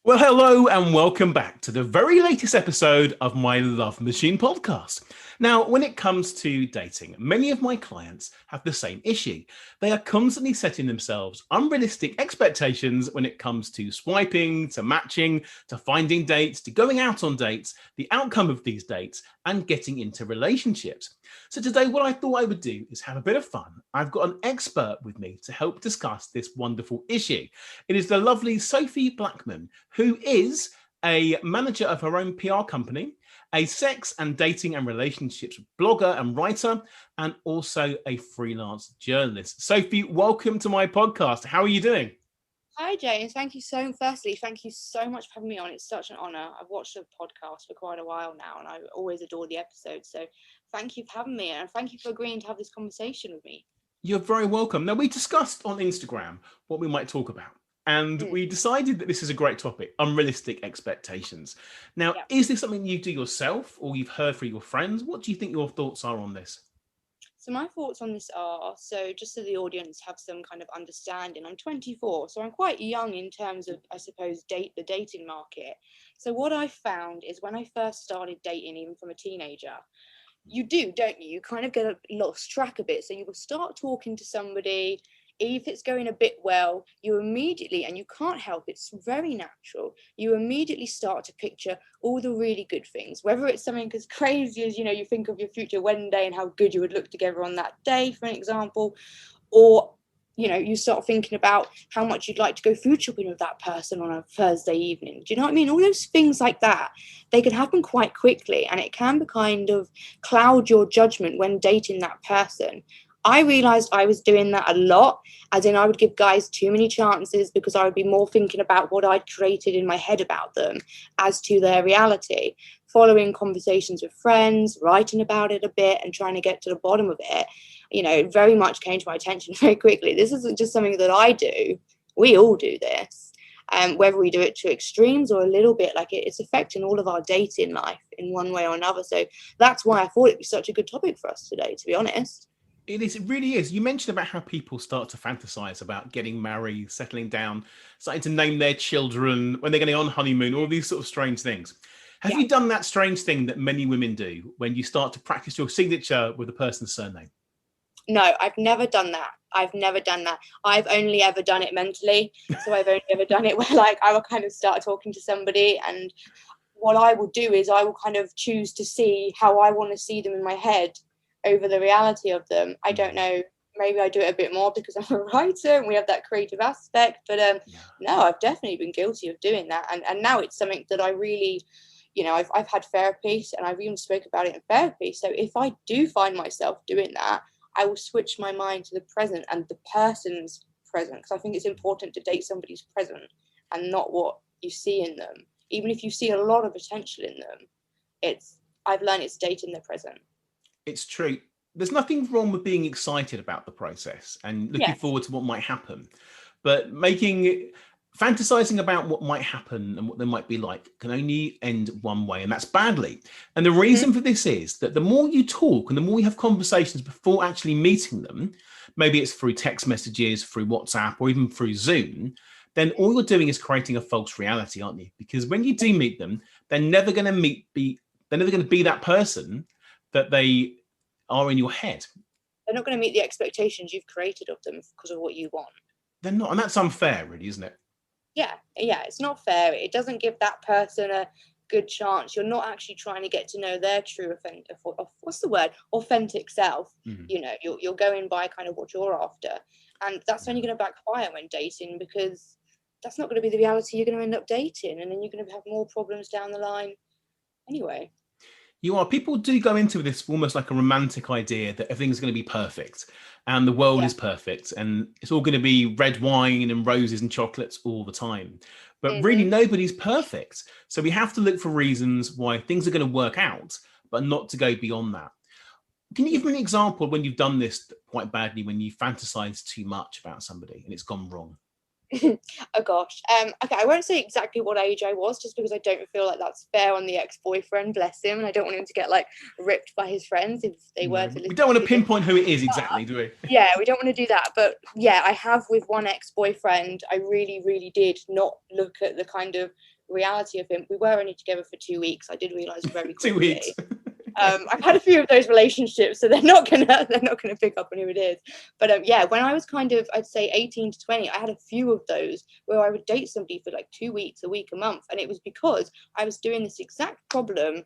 Well, hello and welcome back to the very latest episode of my Love Machine podcast. Now, when it comes to dating, many of my clients have the same issue. They are constantly setting themselves unrealistic expectations when it comes to swiping, to matching, to finding dates, to going out on dates, the outcome of these dates, and getting into relationships. So today, what I thought I would do is have a bit of fun. I've got an expert with me to help discuss this wonderful issue. It is the lovely Sophie Blackman, who is a manager of her own PR company, a sex and dating and relationships blogger and writer, and also a freelance journalist. Sophie, welcome to my podcast. How are you doing? Hi, James. Thank you so much for having me on. It's such an honor. I've watched the podcast for quite a while now, and I always adore the episodes. So thank you for having me, and thank you for agreeing to have this conversation with me. You're very welcome. Now, we discussed on Instagram what we might talk about, and Mm, we decided that this is a great topic: unrealistic expectations. Now, yeah. is this something you do yourself or you've heard from your friends? What do you think your thoughts are on this? So my thoughts on this are, so just so the audience have some kind of understanding, I'm 24, so I'm quite young in terms of, I suppose, the dating market. So what I found is when I first started dating, even from a teenager, you do, don't you? You kind of get lost track a bit. So you will start talking to somebody. If it's going a bit well, you immediately, and you can't help, it's very natural, you immediately start to picture all the really good things, whether it's something as crazy as, you think of your future wedding day and how good you would look together on that day, for an example, or you start thinking about how much you'd like to go food shopping with that person on a Thursday evening. Do you know what I mean? All those things like that, they can happen quite quickly, and it can be kind of cloud your judgment when dating that person. I realized I was doing that a lot, as in I would give guys too many chances because I would be more thinking about what I'd created in my head about them as to their reality. Following conversations with friends, writing about it a bit, and trying to get to the bottom of it, it very much came to my attention very quickly. This isn't just something that I do. We all do this. Whether we do it to extremes or a little bit, like it's affecting all of our dating life in one way or another. So that's why I thought it'd be such a good topic for us today, to be honest. It is. It really is. You mentioned about how people start to fantasize about getting married, settling down, starting to name their children when they're going on honeymoon, all these sort of strange things. Have Yeah. you done that strange thing that many women do when you start to practice your signature with a person's surname? No, I've never done that. I've never done that. I've only ever done it mentally. So I've only ever done it where, like, I will kind of start talking to somebody, and what I will do is I will kind of choose to see how I want to see them in my head over the reality of them. I don't Mm, know. Maybe I do it a bit more because I'm a writer and we have that creative aspect. But yeah. no, I've definitely been guilty of doing that. And now it's something that I really, I've had therapy, and I've even spoke about it in therapy. So if I do find myself doing that, I will switch my mind to the present and the person's present, because I think it's important to date somebody's present and not what you see in them. Even if you see a lot of potential in them, it's I've learned it's dating the present. It's true. There's nothing wrong with being excited about the process and looking Yes. forward to what might happen, but fantasizing about what might happen and what they might be like can only end one way, and that's badly. And the Mm-hmm. reason for this is that the more you talk and the more you have conversations before actually meeting them, maybe it's through text messages, through WhatsApp, or even through Zoom, then all you're doing is creating a false reality, aren't you? Because when you do meet them, they're never going to they're never going to be that person that they are in your head. They're not going to meet the expectations you've created of them because of what you want. They're not, and that's unfair, really, isn't it? Yeah, it's not fair. It doesn't give that person a good chance. You're not actually trying to get to know their true what's the word, authentic self. Mhm. You're going by kind of what you're after, and that's only going to backfire when dating, because that's not going to be the reality you're going to end up dating, and then you're going to have more problems down the line anyway. You are. People do go into this almost like a romantic idea that everything's going to be perfect and the world Yeah. is perfect and it's all going to be red wine and roses and chocolates all the time. But really, Hmm. nobody's perfect. So we have to look for reasons why things are going to work out, but not to go beyond that. Can you give me an example when you've done this quite badly, when you fantasize too much about somebody and it's gone wrong? Oh gosh. Okay, I won't say exactly what age I was, just because I don't feel like that's fair on the ex-boyfriend, bless him, and I don't want him to get like ripped by his friends if they were No, to we listen don't want to to this. pinpoint who it is exactly, do we? Yeah, we don't want to do that. But yeah, I have with one ex-boyfriend, I really, really did not look at the kind of reality of him. We were only together for 2 weeks. I did realise very 2 weeks. quickly. I've had a few of those relationships, so they're not gonna pick up on who it is. But yeah, when I was kind of, I'd say 18 to 20, I had a few of those where I would date somebody for like 2 weeks, a week, a month, and it was because I was doing this exact problem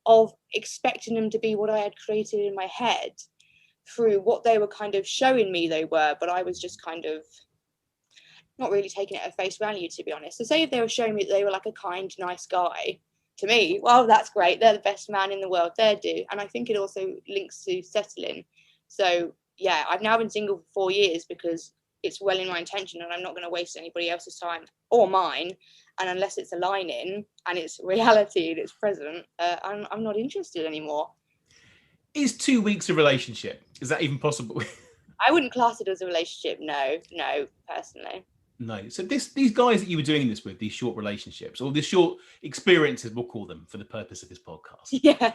of expecting them to be what I had created in my head through what they were kind of showing me they were, but I was just kind of not really taking it at face value, to be honest. So say if they were showing me that they were like a kind, nice guy, to me, well, that's great. They're the best man in the world. They do. And I think it also links to settling. So yeah, I've now been single for 4 years because it's well in my intention and I'm not going to waste anybody else's time or mine. And unless it's aligning and it's reality and it's present, I'm not interested anymore. Is 2 weeks a relationship? Is that even possible? I wouldn't class it as a relationship. No, personally. No. So these guys that you were doing this with, these short relationships or these short experiences, we'll call them for the purpose of this podcast. Yeah.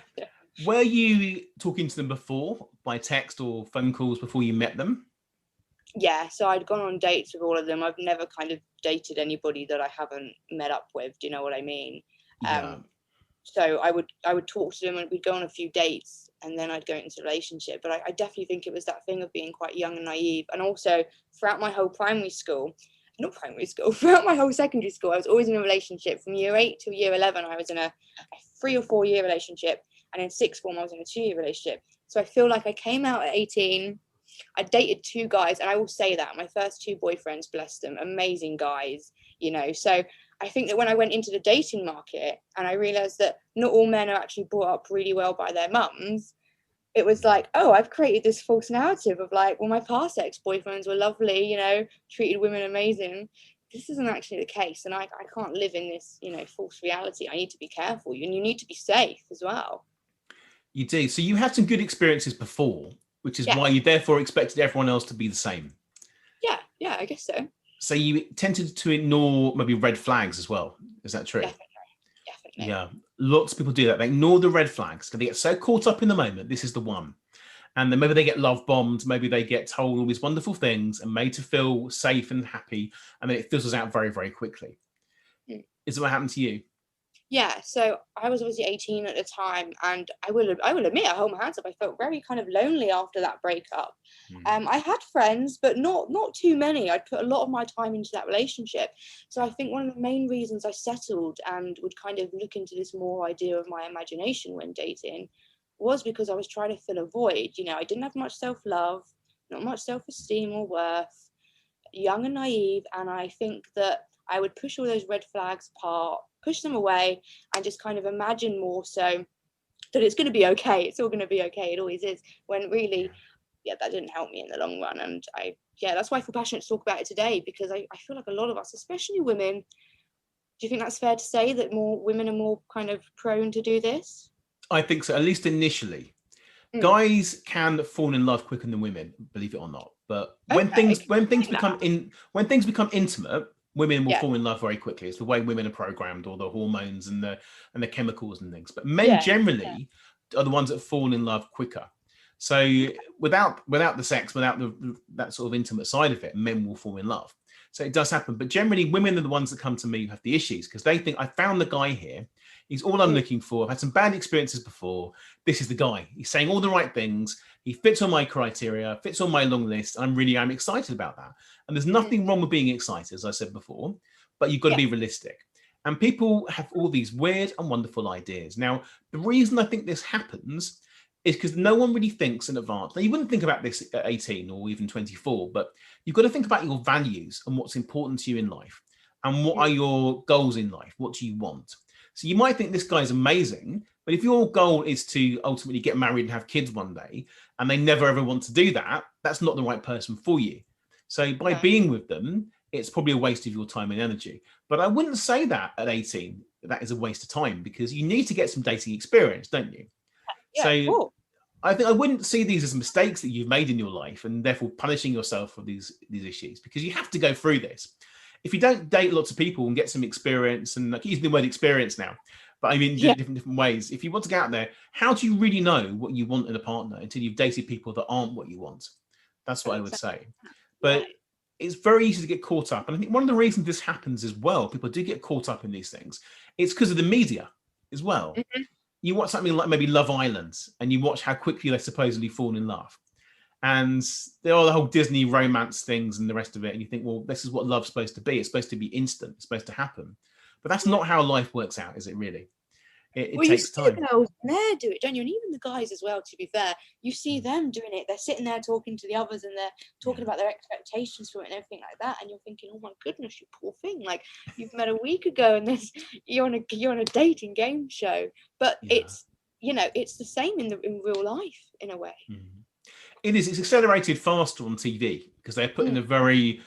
Were you talking to them before by text or phone calls before you met them? Yeah, so I'd gone on dates with all of them. I've never kind of dated anybody that I haven't met up with. Do you know what I mean? Yeah. So I would talk to them and we'd go on a few dates and then I'd go into a relationship. But I definitely think it was that thing of being quite young and naive. And also throughout my whole throughout my whole secondary school, I was always in a relationship. From year 8 to year 11, I was in a 3 or 4 year relationship. And in sixth form, I was in a 2-year relationship. So I feel like I came out at 18. I dated 2 guys, and I will say that my first 2 boyfriends, bless them, amazing guys, you know. So I think that when I went into the dating market and I realized that not all men are actually brought up really well by their mums, it was like, oh, I've created this false narrative of like, well, my past ex-boyfriends were lovely, you know, treated women amazing. This isn't actually the case, and I can't live in this, you know, false reality. I need to be careful, and you need to be safe as well. You do. So you had some good experiences before, which is why you therefore expected everyone else to be the same. Yeah, I guess so. So you tended to ignore maybe red flags as well. Is that true? Definitely. Yeah. Lots of people do that. They ignore the red flags because they get so caught up in the moment. This is the one. And then maybe they get love bombed. Maybe they get told all these wonderful things and made to feel safe and happy. And then it fizzles out very, very quickly. Is that what happened to you? Yeah, so I was obviously 18 at the time, and I will admit, I hold my hands up, I felt very kind of lonely after that breakup. I had friends, but not too many. I'd put a lot of my time into that relationship. So I think one of the main reasons I settled and would kind of look into this more idea of my imagination when dating was because I was trying to fill a void. You know, I didn't have much self-love, not much self-esteem or worth, young and naive, and I think that I would push all those red flags apart, push them away, and just kind of imagine more so that it's going to be okay. It's all going to be okay. It always is. When really, yeah, that didn't help me in the long run. And that's why I feel passionate to talk about it today, because I feel like a lot of us, especially women, do you think that's fair to say that more women are more kind of prone to do this? I think so, at least initially. Guys can fall in love quicker than women, believe it or not. But when things become intimate, women will fall in love very quickly. It's the way women are programmed, or the hormones and the chemicals and things. But men generally are the ones that fall in love quicker. So without the sex, without that sort of intimate side of it, men will fall in love. So it does happen. But generally, women are the ones that come to me who have the issues, because they think, I found the guy here. He's all I'm looking for. I've had some bad experiences before. This is the guy. He's saying all the right things. He fits on my criteria, fits on my long list. I'm excited about that. And there's nothing wrong with being excited, as I said before, but you've got to be realistic. And people have all these weird and wonderful ideas. Now, the reason I think this happens is because no one really thinks in advance. Now, you wouldn't think about this at 18 or even 24, but you've got to think about your values and what's important to you in life. And what are your goals in life? What do you want? So you might think this guy's amazing, but if your goal is to ultimately get married and have kids one day, and they never ever want to do that, that's not the right person for you. So by being with them, it's probably a waste of your time and energy. But I wouldn't say that at 18, that is a waste of time, because you need to get some dating experience, don't you? So I think I wouldn't see these as mistakes that you've made in your life and therefore punishing yourself for these issues, because you have to go through this. if you don't date lots of people and get some experience, and like using the word experience now, but I mean Yeah, different ways. If you want to get out there, how do you really know what you want in a partner until you've dated people that aren't what you want? That's what I would exactly. say. But Right. it's very easy to get caught up. And I think one of the reasons this happens as well, people do get caught up in these things, it's because of the media as well. Mhm. You watch something like maybe Love Island and you watch how quickly they supposedly fall in love. And there are the whole Disney romance things and the rest of it. And you think, well, this is what love's supposed to be. It's supposed to be instant. It's supposed to happen. But that's Yeah. not how life works out, is it really? It Well, you takes see the time. girls in there do it, don't you? And even the guys as well, to be fair. You see Mm. them doing it. They're sitting there talking to the others and they're talking Yeah. about their expectations for it and everything like that. And you're thinking, oh my goodness, you poor thing. Like you've met a week ago and there's you're on a dating game show. But Yeah. it's it's the same in real life in a way. Mm. It is. It's accelerated faster on TV because they're put in Mm. a very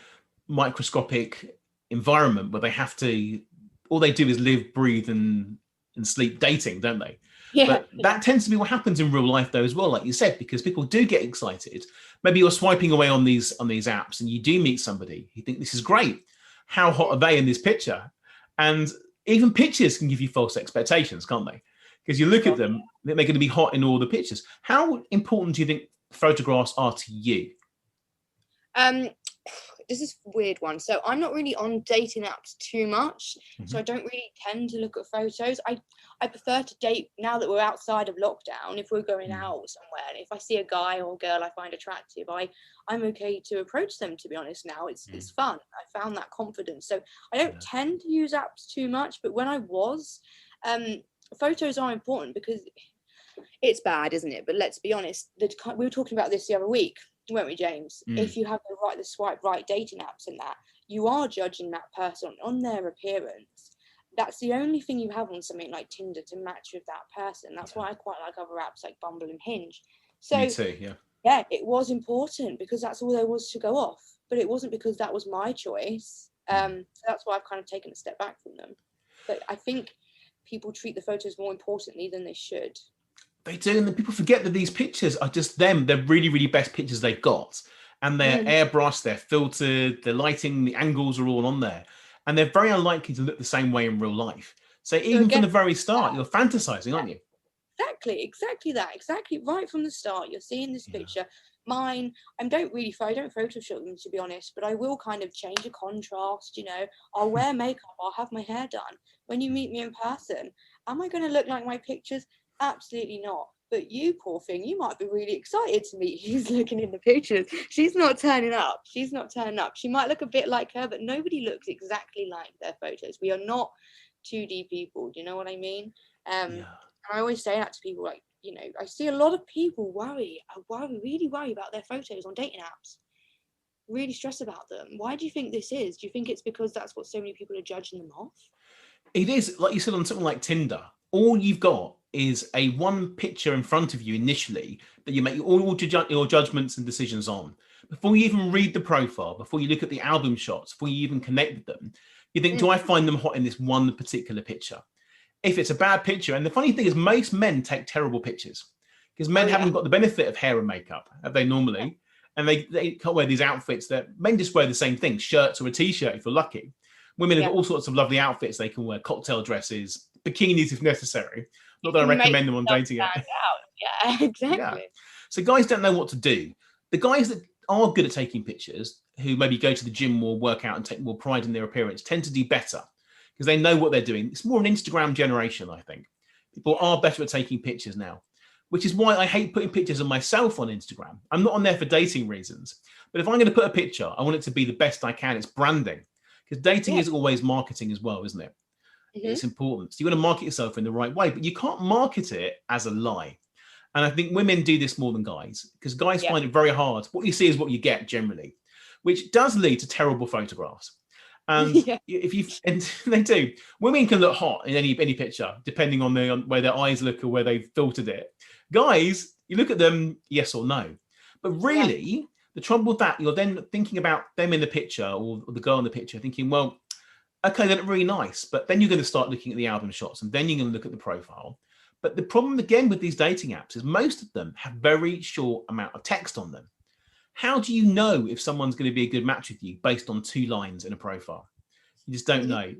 microscopic environment where they have to, all they do is live, breathe, and sleep dating, don't they? Yeah, But yeah. that tends to be what happens in real life though as well, like you said, because people do get excited. Maybe you're swiping away on these apps and you do meet somebody, you think this is great. How hot are they in this picture? And even pictures can give you false expectations, can't they? Because you look at God. them, they're going to be hot in all the pictures. How important do you think photographs are to you? Um, this is a weird one. So I'm not really on dating apps too much. So Mm-hmm. I don't really tend to look at photos. I prefer to date now that we're outside of lockdown. If we're going Mm. out somewhere, and if I see a guy or a girl I find attractive, I'm okay to approach them. To be honest, now it's fun. I found that confidence. So I don't Yeah. tend to use apps too much. But when I was, photos are important because it's bad, isn't it? But let's be honest. We were talking about this the other week, weren't we, James? Mm. If you have the swipe right dating apps and that, you are judging that person on their appearance. That's the only thing you have on something like Tinder to match with that person. That's Yeah. why I quite like other apps like Bumble and Hinge. Me So too. Yeah. yeah, it was important because that's all there was to go off. But it wasn't because that was my choice. Mm. So that's why I've kind of taken a step back from them. But I think people treat the photos more importantly than they should. They do, and then people forget that these pictures are just them. They're really, really best pictures they've got, and they're Mm. airbrushed, they're filtered, the lighting, the angles are all on there, and they're very unlikely to look the same way in real life. So So even from again, the very start, you're fantasizing, aren't you? exactly that, exactly right from the start. You're seeing this Yeah. picture. Mine, I don't Photoshop them to be honest, but I will kind of change a contrast. I'll wear makeup, I'll have my hair done. When you meet me in person, am I going to look like my pictures? Absolutely not. But you, poor thing, you might be really excited to meet who's looking in the pictures. She's not turning up. She's not turning up. She might look a bit like her, but nobody looks exactly like their photos. We are not 2D people. Do you know what I mean? Yeah. I always say that to people, like, I see a lot of people really worry about their photos on dating apps, really stress about them. Why do you think this is? Do you think it's because that's what so many people are judging them off? It is, like you said, on something like Tinder, all you've got is a one picture in front of you initially that you make all your judgments and decisions on. Before you even read the profile, before you look at the album shots, before you even connect with them, you think, do Mm. I find them hot in this one particular picture? If it's a bad picture, and the funny thing is, most men take terrible pictures because Oh men yeah. haven't got the benefit of hair and makeup, have they normally? And they can't wear these outfits that men just wear the same thing, shirts or a t-shirt if you're lucky. Women have Yeah. got all sorts of lovely outfits they can wear, cocktail dresses, bikinis if necessary. Not You that I can make recommend them on yourself dating stand app. out. Yeah, Yeah. exactly. So guys don't know what to do. The guys that are good at taking pictures, who maybe go to the gym or work out and take more pride in their appearance, tend to do better because they know what they're doing. It's more an Instagram generation, I think. People Yeah. are better at taking pictures now, which is why I hate putting pictures of myself on Instagram. I'm not on there for dating reasons. But if I'm going to put a picture, I want it to be the best I can. It's branding because dating Yeah. is always marketing as well, isn't it? Hmm. It's important. So you want to market yourself in the right way, but you can't market it as a lie. And I think women do this more than guys because guys Yeah. find it very hard. What you see is what you get generally, which does lead to terrible photographs. And Yeah. if you and they do, women can look hot in any picture depending on where their eyes look or where they've filtered it. Guys, you look at them, yes or no. But Yeah. really, the trouble with that, you're then thinking about them in the picture or the girl in the picture, thinking, well, okay, they look really nice, but then you're going to start looking at the album shots and then you're going to look at the profile. But the problem again with these dating apps is most of them have very short amount of text on them. How do you know if someone's going to be a good match with you based on 2 lines in a profile? You just don't know.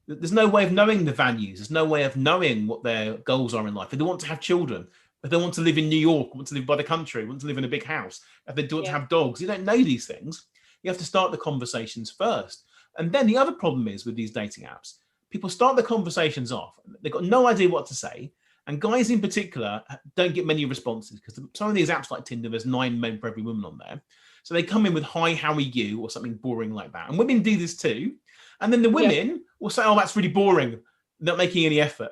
There's no way of knowing the values. There's no way of knowing what their goals are in life. If they want to have children, if they want to live in New York, want to live by the country, want to live in a big house, if they want to have dogs, you don't know these things. You have to start the conversations first. And then the other problem is with these dating apps, people start the conversations off. They've got no idea what to say. And guys in particular don't get many responses because some of these apps like Tinder, there's 9 men for every woman on there. So they come in with, hi, how are you? Or something boring like that. And women do this too. And then the women will say, oh, that's really boring, not making any effort.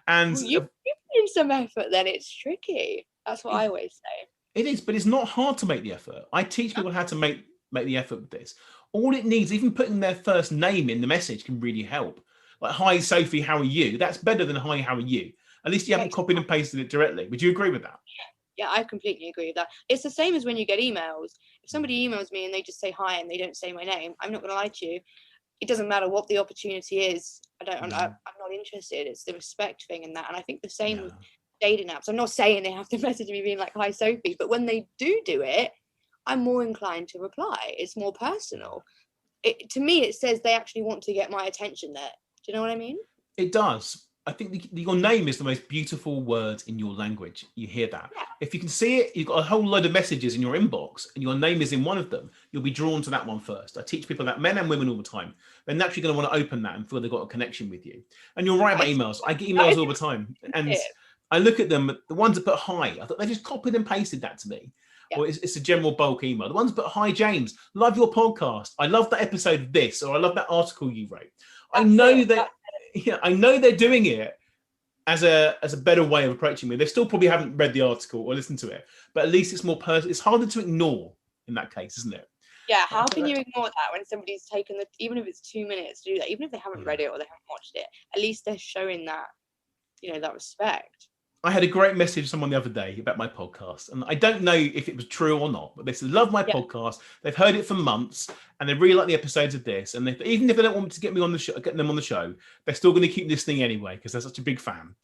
And well, you put in some effort, then it's tricky. That's what I always say. It is, but it's not hard to make the effort. I teach people how to make the effort with this. All it needs, even putting their first name in the message can really help. Like, hi, Sophie, how are you? That's better than hi, how are you? At least you haven't copied and pasted it directly. Would you agree with that? Yeah, I completely agree with that. It's the same as when you get emails. If somebody emails me and they just say hi and they don't say my name, I'm not going to lie to you. It doesn't matter what the opportunity is. I'm not interested. It's the respect thing in that. And I think the same with dating apps. I'm not saying they have to message me being like, hi, Sophie. But when they do it, I'm more inclined to reply. It's more personal. To me, it says they actually want to get my attention there. Do you know what I mean? It does. I think your name is the most beautiful word in your language. You hear that. Yeah. If you can see it, you've got a whole load of messages in your inbox and your name is in one of them, you'll be drawn to that one first. I teach people that, men and women all the time. They're naturally going to want to open that and feel they've got a connection with you. And you're right about emails. I get emails all the time. And I look at them, the ones that put hi, I thought they just copied and pasted that to me. Yeah. Or it's a general bulk email. The ones that put, hi, James, love your podcast. I love that episode of this, or I love that article you wrote. I know they're doing it as a better way of approaching me. They still probably haven't read the article or listened to it, but at least it's more personal. It's harder to ignore in that case, isn't it? Yeah, how can you ignore that when somebody's taken even if it's 2 minutes to do that, even if they haven't read it or they haven't watched it, at least they're showing that, that respect. I had a great message from someone the other day about my podcast, and I don't know if it was true or not, but they said, love my podcast. They've heard it for months, and they really like the episodes of this. And even if they don't want to get them on the show, they're still going to keep listening anyway because they're such a big fan.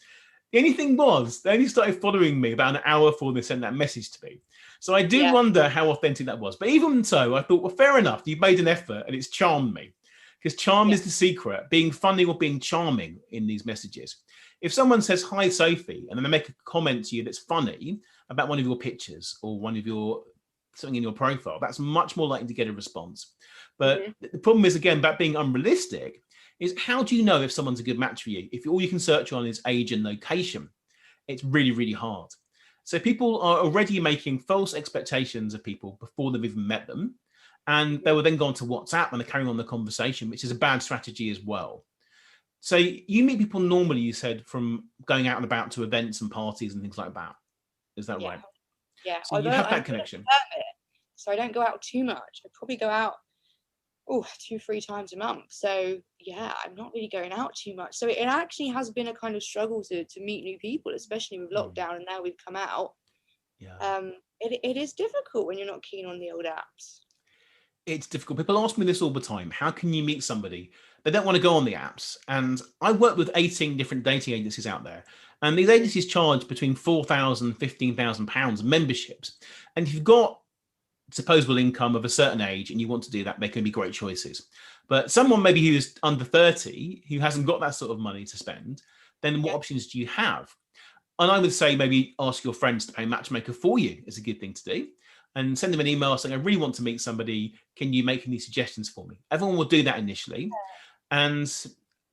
The only thing was, they only started following me about an hour before they sent that message to me. So I do wonder how authentic that was. But even so, I thought, well, fair enough. You've made an effort, and it's charmed me. Because charm is the secret, being funny or being charming in these messages. If someone says, hi, Sophie, and then they make a comment to you that's funny about one of your pictures or something in your profile, that's much more likely to get a response. But the problem is, again, about being unrealistic, is how do you know if someone's a good match for you? If all you can search on is age and location, it's really, really hard. So people are already making false expectations of people before they've even met them. And they will then go on to WhatsApp and they're carrying on the conversation, which is a bad strategy as well. So you meet people normally, you said, from going out and about to events and parties and things like that. Is that right? Yeah. So you have that connection. So I don't go out too much. I probably go out 2-3 times a month. So yeah, I'm not really going out too much. So it actually has been a kind of struggle to meet new people, especially with lockdown and now we've come out. Yeah. It is difficult when you're not keen on the old apps. It's difficult. People ask me this all the time. How can you meet somebody? They don't want to go on the apps. And I work with 18 different dating agencies out there. And these agencies charge between £4,000 and £15,000 memberships. And if you've got disposable income of a certain age and you want to do that, they can be great choices. But someone maybe who's under 30, who hasn't got that sort of money to spend, then what options do you have? And I would say maybe ask your friends to pay a matchmaker for you is a good thing to do. And send them an email saying, I really want to meet somebody. Can you make any suggestions for me? Everyone will do that initially. And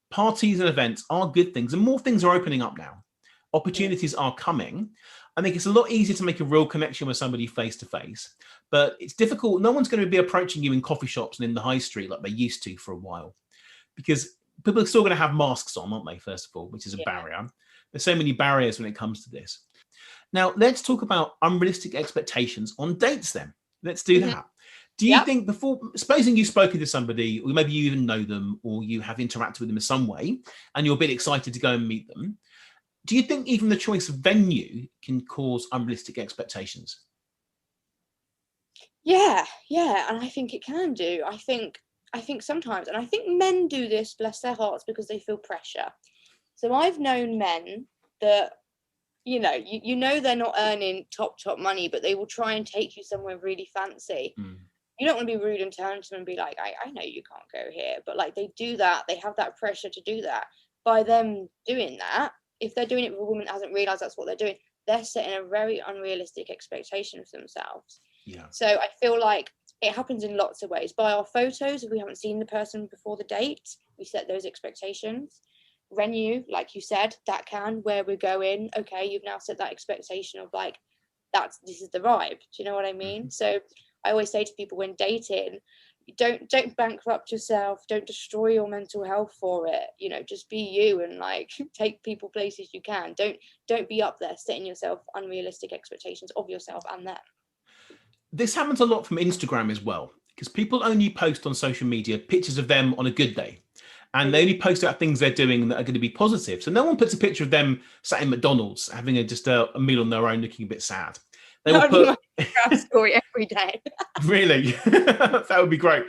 parties and events are good things. And more things are opening up now. Opportunities are coming. I think it's a lot easier to make a real connection with somebody face to face. But it's difficult. No one's going to be approaching you in coffee shops and in the high street like they used to for a while. Because people are still going to have masks on, aren't they, first of all, which is a barrier. There's so many barriers when it comes to this. Now, let's talk about unrealistic expectations on dates then. Let's do that. Do you think supposing you've spoken to somebody, or maybe you even know them, or you have interacted with them in some way, and you're a bit excited to go and meet them, do you think even the choice of venue can cause unrealistic expectations? Yeah. And I think it can do. I think sometimes, and I think men do this, bless their hearts, because they feel pressure. So I've known men that, they're not earning top money, but they will try and take you somewhere really fancy. you don't want to be rude and turn to them and be like, I know you can't go here, but like they do that, they have that pressure to do that. By them doing that, if they're doing it with a woman that hasn't realized that's what they're doing, they're setting a very unrealistic expectation for themselves. Yeah. So I feel like it happens in lots of ways. By our photos, if we haven't seen the person before the date, we set those expectations. Venue, like you said, where we're going, okay, you've now set that expectation of like, this is the vibe. Do you know what I mean? So I always say to people when dating, don't bankrupt yourself, don't destroy your mental health for it, you know, just be you and like take people places you can. Don't be up there setting yourself unrealistic expectations of yourself and them. This happens a lot from Instagram as well, because people only post on social media pictures of them on a good day. And they only post about things they're doing that are going to be positive. So no one puts a picture of them sat in McDonald's having just a meal on their own, looking a bit sad. They will put my story every day. Really, that would be great.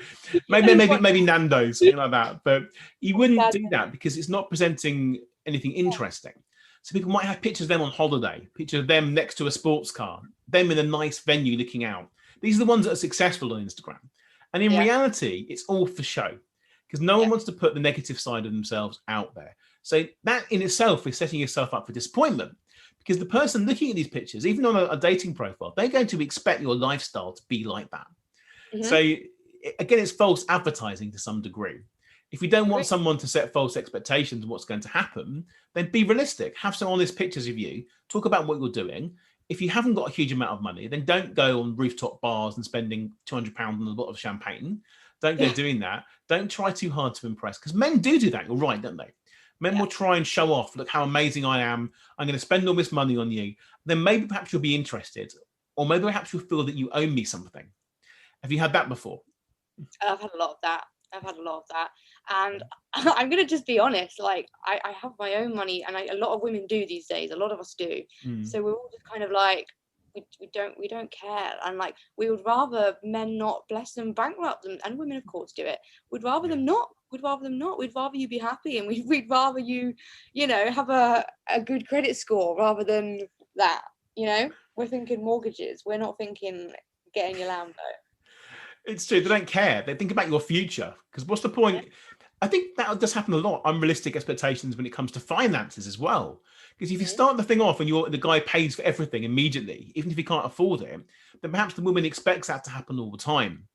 Maybe Nando's, something like that. But you wouldn't do that because it's not presenting anything interesting. So people might have pictures of them on holiday, picture of them next to a sports car, them in a nice venue looking out. These are the ones that are successful on Instagram. And in reality, it's all for show, because no one wants to put the negative side of themselves out there. So that in itself is setting yourself up for disappointment, because the person looking at these pictures, even on a dating profile, they're going to expect your lifestyle to be like that. So again, it's false advertising to some degree. If you don't want someone to set false expectations of what's going to happen, then be realistic. Have some honest pictures of you. Talk about what you're doing. If you haven't got a huge amount of money, then don't go on rooftop bars and spending £200 on a bottle of champagne. Don't go doing that. Don't try too hard to impress, because men do that. You're right, don't they? Men will try and show off, look how amazing I am. I'm going to spend all this money on you. Then maybe perhaps you'll be interested, or maybe perhaps you'll feel that you owe me something. Have you had that before? I've had a lot of that. And I'm going to just be honest, like I have my own money, and a lot of women do these days. A lot of us do. So we're all just kind of like, we don't care, and like we would rather men not, bless them, bankrupt them, and women of course do it. We'd rather them not. We'd rather you be happy, and we'd rather you know, have a good credit score rather than that. You know, we're thinking mortgages. We're not thinking getting your Lambo. It's true. They don't care. They think about your future. Because what's the point? I think that does happen a lot. Unrealistic expectations when it comes to finances as well. Because if you start the thing off and the guy pays for everything immediately, even if he can't afford it, then perhaps the woman expects that to happen all the time.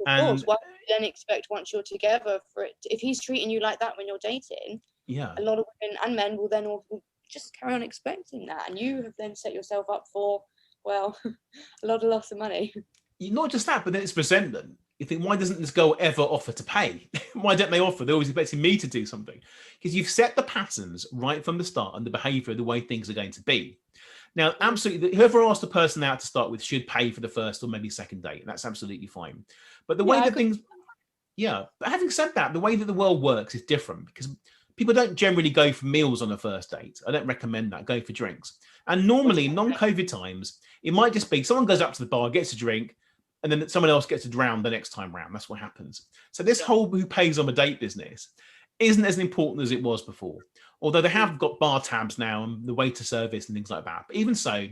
Of course. Why would you then expect once you're together for it? If he's treating you like that when you're dating, a lot of women and men will then all just carry on expecting that, and you have then set yourself up for, well, a lot of loss of money. Not just that, but then it's resentment. You think, why doesn't this girl ever offer to pay? Why don't they offer? They're always expecting me to do something. Because you've set the patterns right from the start and the behavior, the way things are going to be. Now, absolutely, whoever asked the person out to start with should pay for the first or maybe second date. That's absolutely fine. But the way that things, but having said that, the way that the world works is different, because people don't generally go for meals on a first date. I don't recommend that. Go for drinks. And normally, non-COVID times, it might just be someone goes up to the bar, gets a drink, and then someone else gets drowned the next time round. That's what happens. So this whole who pays on a date business isn't as important as it was before. Although they have got bar tabs now and the waiter service and things like that. But even so,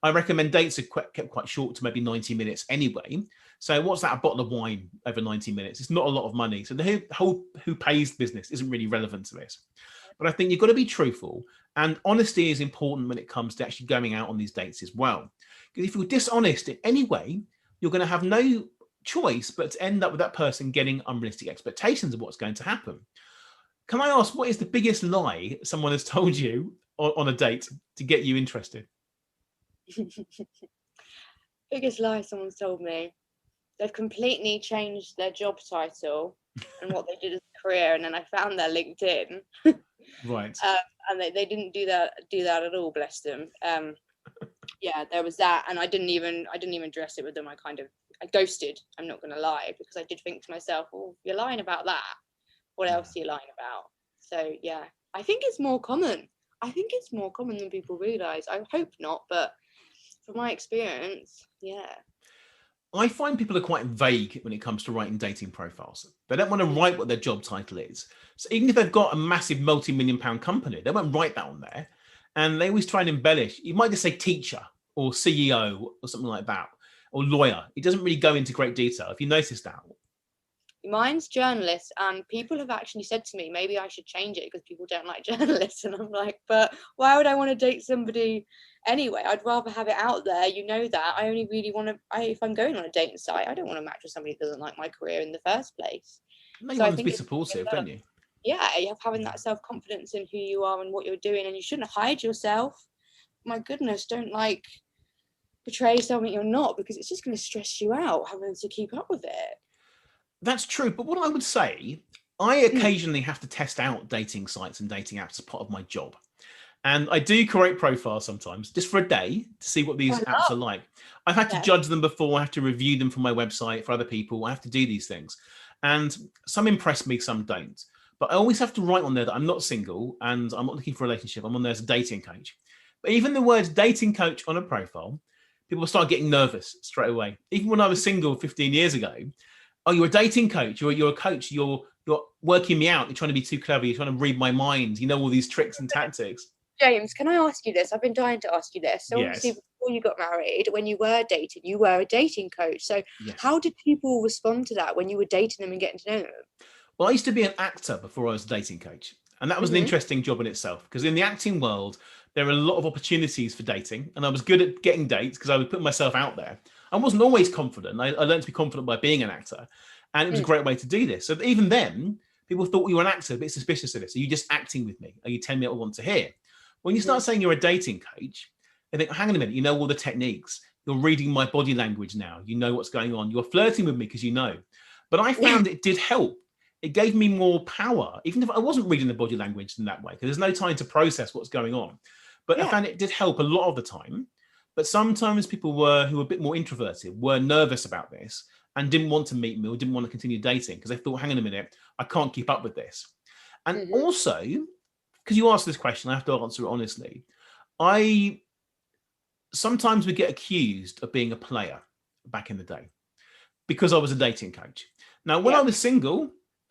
I recommend dates are kept quite short to maybe 90 minutes anyway. So what's that? A bottle of wine over 90 minutes. It's not a lot of money. So the whole who pays business isn't really relevant to this. But I think you've got to be truthful, and honesty is important when it comes to actually going out on these dates as well. Because if you're dishonest in any way, you're going to have no choice but to end up with that person getting unrealistic expectations of what's going to happen. Can I ask, what is the biggest lie someone has told you on a date to get you interested? Biggest lie someone's told me. They've completely changed their job title and what they did as a career, and then I found their LinkedIn. Right. And they didn't do that at all, bless them. There was that, and I didn't even address it with them. I ghosted, I'm not gonna lie, because I did think to myself, oh, you're lying about that, what else are you lying about? So I think it's more common than people realize. I hope not, but from my experience, I find people are quite vague when it comes to writing dating profiles. They don't want to write what their job title is. So even if they've got a massive multi-million-pound company, they won't write that on there. And they always try and embellish. You might just say teacher or CEO or something like that. or lawyer. It doesn't really go into great detail. If you notice that. Mine's journalists, and people have actually said to me, maybe I should change it because people don't like journalists. And I'm like, but why would I want to date somebody anyway? I'd rather have it out there. You know that. I only really want to, if I'm going on a dating site, I don't want to match with somebody who doesn't like my career in the first place. No, you So I want them to think be supportive, don't you? yeah, you have having that self-confidence in who you are and what you're doing, and you shouldn't hide yourself. My goodness, don't like portray something you're not, because it's just going to stress you out having to keep up with it. That's true. But what I would say, I occasionally have to test out dating sites and dating apps as part of my job. And I do create profiles sometimes just for a day to see what these apps are like. I've had to judge them before. I have to review them for my website, for other people. I have to do these things. And some impress me, some don't. But I always have to write on there that I'm not single and I'm not looking for a relationship. I'm on there as a dating coach. But even the words dating coach on a profile, people start getting nervous straight away. Even when I was single 15 years ago, oh, you're a dating coach, you're a coach, you're working me out, you're trying to be too clever, you're trying to read my mind, you know all these tricks and tactics. James, can I ask you this? I've been dying to ask you this. So Yes. obviously before you got married, when you were dating, you were a dating coach. So Yes. how did people respond to that when you were dating them and getting to know them? Well, I used to be an actor before I was a dating coach. And that was an interesting job in itself, because in the acting world, there are a lot of opportunities for dating. And I was good at getting dates because I would put myself out there. I wasn't always confident. I learned to be confident by being an actor. And it was a great way to do this. So even then, people thought you were an actor, a bit suspicious of it. So you're just acting with me. Are you telling me what I want to hear? When you start saying you're a dating coach, they think, hang on a minute, you know all the techniques. You're reading my body language now. You know what's going on. You're flirting with me because you know. But I found it did help. It gave me more power, even if I wasn't reading the body language in that way, because there's no time to process what's going on. But I found it did help a lot of the time. But sometimes people who were a bit more introverted were nervous about this and didn't want to meet me or didn't want to continue dating because they thought, hang on a minute, I can't keep up with this. And also, because you asked this question, I have to answer it honestly. I sometimes would get accused of being a player back in the day because I was a dating coach. Now, when I was single,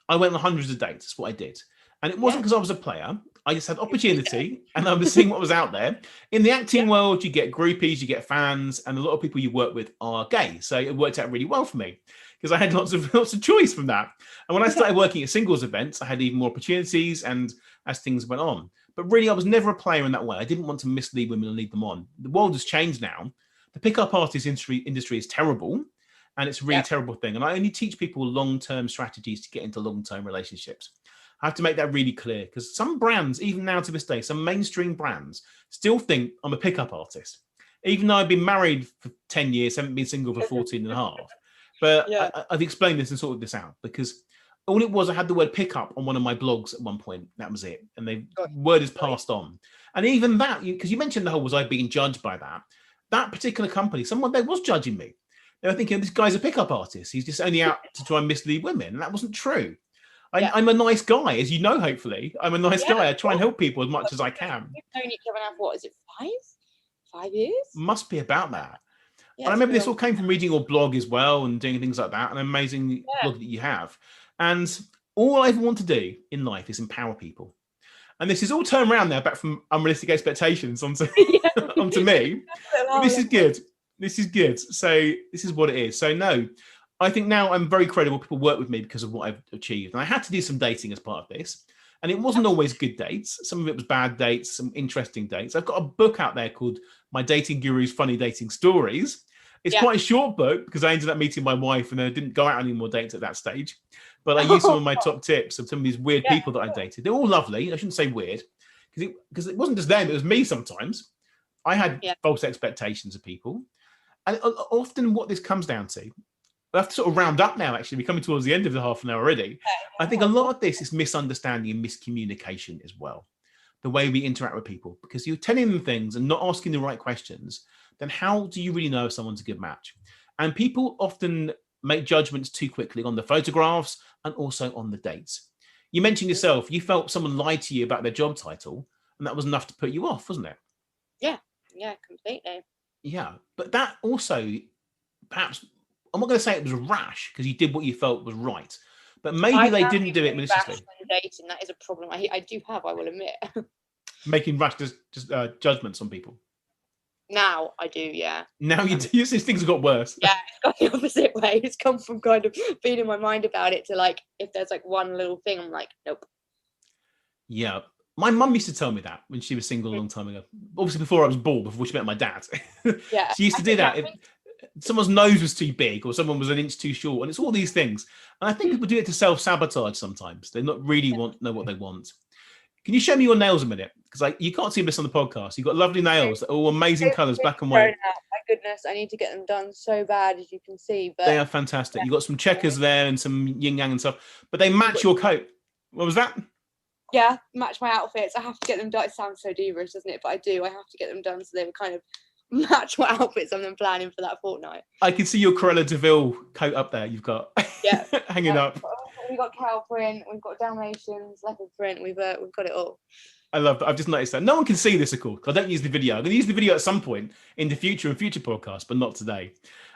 I went on hundreds of dates. That's what I did. And it wasn't because I was a player. I just had opportunity and I was seeing what was out there. In the acting world, you get groupies, you get fans, and a lot of people you work with are gay. So it worked out really well for me because I had lots of choice from that. And when I started working at singles events, I had even more opportunities and as things went on. But really, I was never a player in that way. I didn't want to mislead women and lead them on. The world has changed now. The pickup artist industry is terrible. And it's a really terrible thing. And I only teach people long-term strategies to get into long-term relationships. I have to make that really clear because some brands, even now to this day, some mainstream brands still think I'm a pickup artist. Even though I've been married for 10 years, haven't been single for 14 and a half. But I've explained this and sorted this out because all it was, I had the word pickup on one of my blogs at one point. That was it. And the word is passed on. And even that, because you mentioned the whole, was I being judged by that? That particular company, someone there was judging me. They were thinking, this guy's a pickup artist. He's just only out to try and mislead women. And that wasn't true. I'm a nice guy, as you know, hopefully. I'm a nice guy. I try and help people as much as I can. We've known each other now for, what is it, 5 years? Must be about that. And I remember this all came from reading your blog as well and doing things like that. An amazing blog that you have. And all I ever want to do in life is empower people. And this is all turned around now, back from unrealistic expectations onto, onto me. But this is good. This is good. So this is what it is. So no, I think now I'm very credible. People work with me because of what I've achieved. And I had to do some dating as part of this. And it wasn't always good dates. Some of it was bad dates, some interesting dates. I've got a book out there called My Dating Guru's Funny Dating Stories. It's quite a short book because I ended up meeting my wife and I didn't go out any more dates at that stage. But I used some of my top tips of some of these weird people that I dated. They're all lovely. I shouldn't say weird because it wasn't just them. It was me sometimes. I had false expectations of people. And often what this comes down to, I have to sort of round up now, actually. We're coming towards the end of the half an hour already. I think a lot of this is misunderstanding and miscommunication as well. The way we interact with people, because you're telling them things and not asking the right questions, then how do you really know if someone's a good match? And people often make judgments too quickly on the photographs and also on the dates. You mentioned yourself, you felt someone lied to you about their job title, and that was enough to put you off, wasn't it? Yeah, completely. Yeah, but that also, perhaps, I'm not going to say it was rash because you did what you felt was right, but maybe they didn't do it maliciously. Dating, that is a problem. I do have, I will admit. Making rash just judgments on people. Now I do, yeah. Now you do. These things have got worse. Yeah, it's gone the opposite way. It's come from kind of being in my mind about it to like, if there's like one little thing, I'm like, nope. Yeah. My mum used to tell me that when she was single a long time ago. Obviously, before I was born, before she met my dad. Yeah, She used to do that. If someone's nose was too big or someone was an inch too short, and it's all these things. And I think people do it to self-sabotage sometimes. They not really know what they want. Can you show me your nails a minute? Because you can't see this on the podcast. You've got lovely nails, all amazing colours, black and white. My goodness, I need to get them done so bad, as you can see. But They are fantastic. You've got some checkers there and some yin yang and stuff, but they match your coat. What was that? Yeah, match my outfits. I have to get them done. It sounds so diva-ish, doesn't it? But I do. I have to get them done so they would kind of match what outfits I'm planning for that fortnight. I can see your Cruella de Vil coat up there. You've got hanging up. We've got cow print. We've got Dalmatians, leopard print. We've got it all. I love that. I've just noticed that. No one can see this, of course, because I don't use the video. I'm going to use the video at some point in the future podcasts, but not today.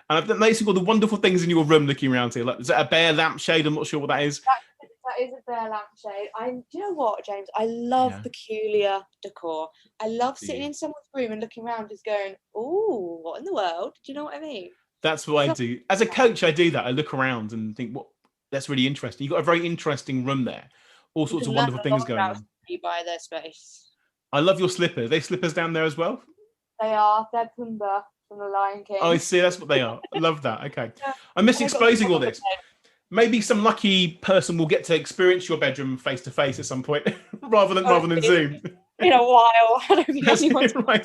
And I've noticed all the wonderful things in your room looking around here. Like, is that a bear lampshade? I'm not sure what that is. That is a bear lampshade. Do you know what, James? I love peculiar decor. I love sitting in someone's room and looking around, just going, "Ooh, what in the world?" Do you know what I mean? That's what I do. As a coach, I do that. I look around and think, "What? That's really interesting." You've got a very interesting room there. All sorts of wonderful things going on. By their space. I love your slippers. Are they slippers down there as well? They are. They're Pumbaa from the Lion King. Oh, I see. That's what they are. I love that. Okay. I miss exposing all this. Maybe some lucky person will get to experience your bedroom face to face at some point, rather than Zoom. In a while. I don't think anyone's right.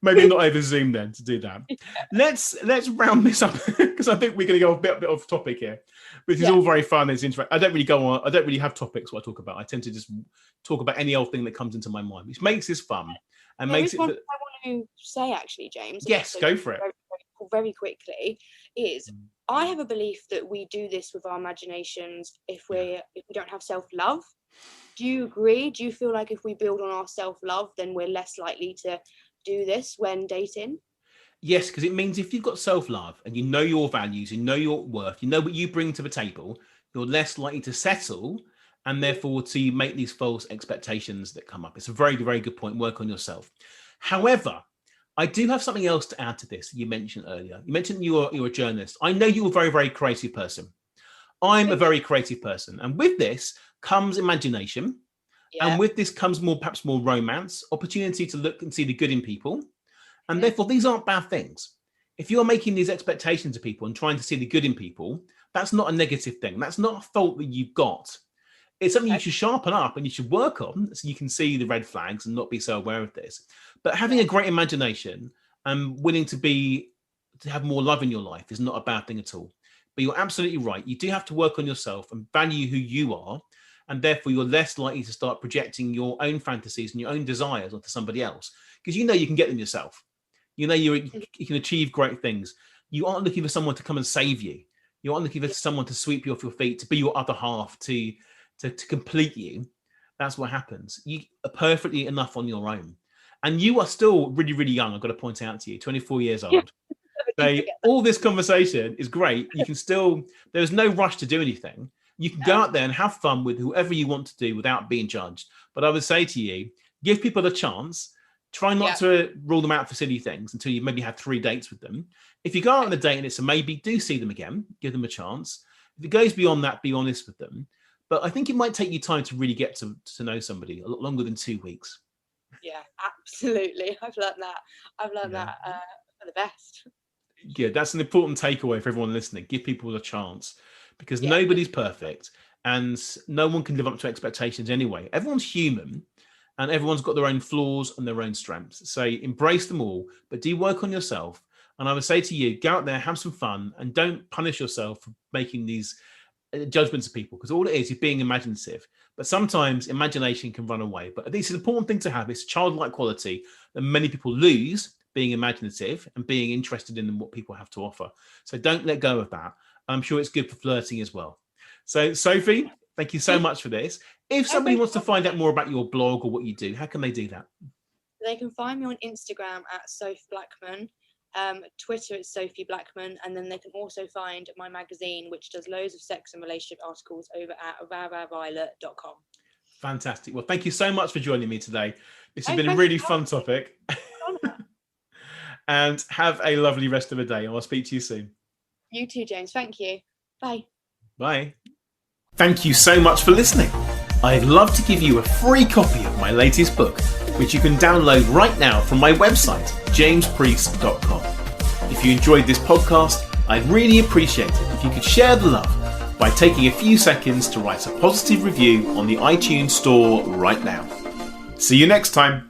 Maybe not over Zoom then to do that. Yeah. Let's round this up because I think we're going to go a bit off topic here. This is all very fun. It's interesting. I don't really have topics what I talk about. I tend to just talk about any old thing that comes into my mind, which makes this fun and makes it. I want to say actually, James. Yes, go for it. Very quickly is I have a belief that we do this with our imaginations if we don't have self-love. Do you agree? Do you feel like if we build on our self-love, then we're less likely to do this when dating? Yes, because it means if you've got self-love and you know your values, you know your worth, you know what you bring to the table, you're less likely to settle and therefore to make these false expectations that come up. It's a very, very good point. Work on yourself. However, I do have something else to add to this you mentioned earlier. You mentioned you're a journalist. I know you're a very, very creative person. I'm a very creative person. And with this comes imagination. Yeah. And with this comes perhaps more romance, opportunity to look and see the good in people. And therefore, these aren't bad things. If you're making these expectations of people and trying to see the good in people, that's not a negative thing. That's not a fault that you've got. It's something you should sharpen up and you should work on so you can see the red flags and not be so aware of this. But having a great imagination and willing to have more love in your life is not a bad thing at all. But you're absolutely right. You do have to work on yourself and value who you are. And therefore, you're less likely to start projecting your own fantasies and your own desires onto somebody else because you know you can get them yourself. You know you can achieve great things. You aren't looking for someone to come and save you. You aren't looking for someone to sweep you off your feet, to be your other half, to complete you. That's what happens. You are perfectly enough on your own. And you are still really, really young. I've got to point out to you, 24 years old. So all this conversation is great. You can still, there's no rush to do anything. You can go out there and have fun with whoever you want to do without being judged. But I would say to you, give people a chance. Try not to rule them out for silly things until you maybe have 3 dates with them. If you go out on a date and it's a maybe, do see them again. Give them a chance. If it goes beyond that, be honest with them. But I think it might take you time to really get to know somebody, a lot longer than 2 weeks. Yeah, absolutely. I've learned that for the best. Yeah, that's an important takeaway for everyone listening. Give people a chance because nobody's perfect and no one can live up to expectations anyway. Everyone's human and everyone's got their own flaws and their own strengths. So embrace them all, but do work on yourself. And I would say to you, go out there, have some fun and don't punish yourself for making these judgments of people because all it is being imaginative. But sometimes imagination can run away. But this is an important thing to have. It's childlike quality that many people lose being imaginative and being interested in what people have to offer. So don't let go of that. I'm sure it's good for flirting as well. So Sophie, thank you so much for this. If somebody wants to find out more about your blog or what you do, how can they do that? They can find me on Instagram at Sophie Blackman. Twitter it's Sophie Blackman, and then they can also find my magazine, which does loads of sex and relationship articles, over at rareviolet.com. Fantastic. Well, thank you so much for joining me today. This has been a really fun topic. and have a lovely rest of the day. I'll speak to you soon. You too, James. Thank you. Bye. Bye. Thank you so much for listening. I'd love to give you a free copy of my latest book, which you can download right now from my website, jamespreece.com. If you enjoyed this podcast, I'd really appreciate it if you could share the love by taking a few seconds to write a positive review on the iTunes store right now. See you next time.